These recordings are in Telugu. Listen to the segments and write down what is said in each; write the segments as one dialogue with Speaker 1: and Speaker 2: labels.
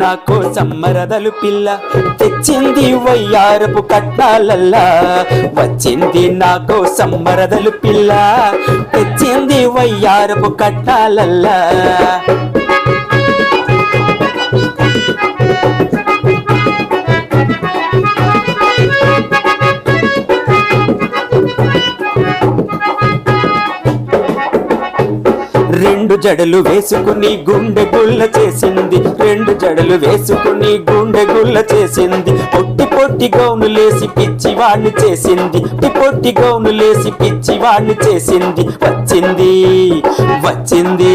Speaker 1: నా కోసం మరదలు పిల్ల, తెచ్చింది వయ్యారపు కట్నాలల్లా. వచ్చింది నా కోసం మరదలు పిల్ల, తెచ్చింది వయ్యారపు కట్నాలల్లా. రెండు జడలు వేసుకుని గుండె గుల్ల చేసింది, రెండు జడలు వేసుకుని గుండె గుల్ల చేసింది. పొట్టి పొట్టి గౌనులేసి పిచ్చివాణ్ణి చేసింది, పొట్టి గౌనులేసి పిచ్చివాణ్ణి చేసింది. వచ్చింది వచ్చింది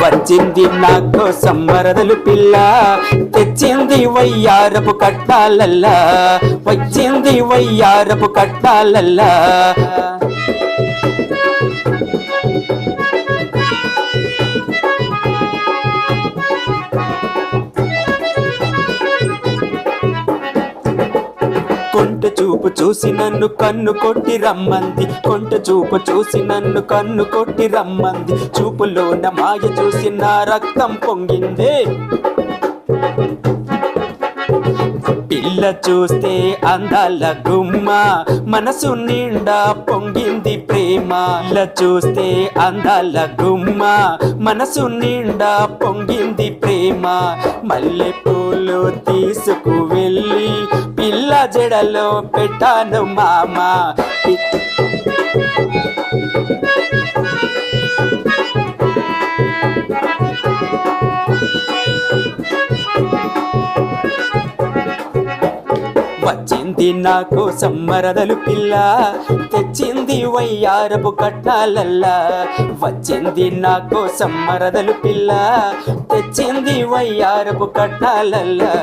Speaker 1: వచ్చింది నా కోసం మరదలు పిల్ల, తెచ్చింది వయ్యారపు కట్నాలల్లా. వచ్చింది వయ్యారపు కట్నాలల్లా. కొంట చూపు చూసి నన్ను కన్ను కొట్టి రమ్మంది, కొంట చూపు చూసి నన్ను కన్ను కొట్టి రమ్మంది. చూపులోన మాయ చూసి నా రక్తం పొంగిందే. పిల్ల చూస్తే అందాల గుమ్మ, మనసు నిండా పొంగింది ప్రేమ. పిల్ల చూస్తే అందాల గుమ్మ, మనసు నిండా పొంగింది ప్రేమ. మల్లె పూలు తీసుకు వెళ్ళి పిల్ల జడలో పెట్టాను మామా. వచ్చింది నా కోసం మరదలు పిల్ల, తెచ్చింది వయ్యారపు కట్నాలల్లా. వచ్చింది నా కోసం మరదలు పిల్ల, తెచ్చింది వయ్యారపు కట్నాలల్లా.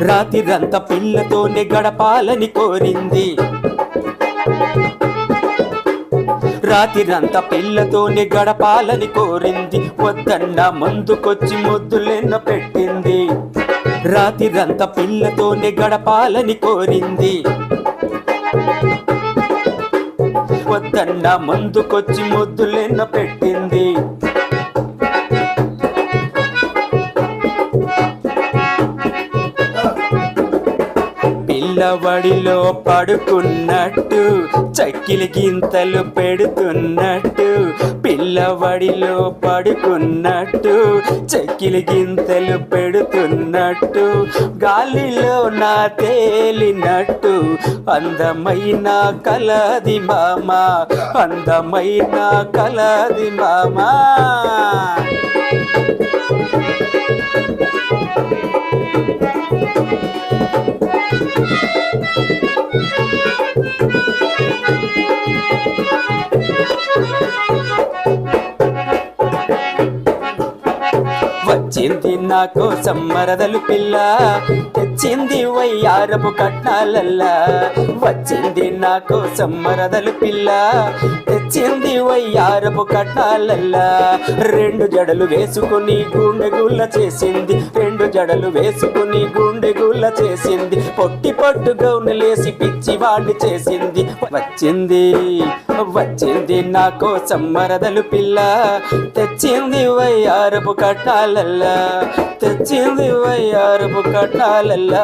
Speaker 1: రాత్రిరంతా పిల్లతోనే గడపాలని కోరింది, రాత్రిరంతా పిల్లతోనే గడపాలని కోరింది. వద్దన్న ముందుకొచ్చి ముద్దులెన్నో పెట్టింది, రాత్రిరంతా పిల్లతోనే గడపాలని కోరింది. వద్దన్న ముందుకొచ్చి ముద్దులెన్నో పెట్టింది. పిల్లవడిలో పడుకున్నట్టు చక్కిలి గింతలు పెడుతున్నట్టు, పిల్లవడిలో పడుకున్నట్టు చక్కిలి గింతలు పెడుతున్నట్టు. గాలిలో నా తేలినట్టు అందమైన కలది మామా, అందమైన కలది మామా. వచ్చింది నా కోసం మరదలు పిల్ల, తెచ్చింది వయ్యారపు కట్నాలల్లా. వచ్చింది నా కోసం మరదలు పిల్ల, తెచ్చింది వయ్యారపు కట్నాలల్లా. రెండు జడలు వేసుకుని గుండె గుల్ల చేసింది, రెండు జడలు వేసుకుని గుండె గుల్ల చేసింది. పొట్టి పొట్టు గౌనులేసి పిచ్చివాణ్ణి చేసింది. వచ్చింది వచ్చింది నా కోసం మరదలు పిల్ల, తెచ్చింది వయ్యారపు కట్నాలల్లా, తెచ్చింది వయ్యారపు కట్నాలల్లా.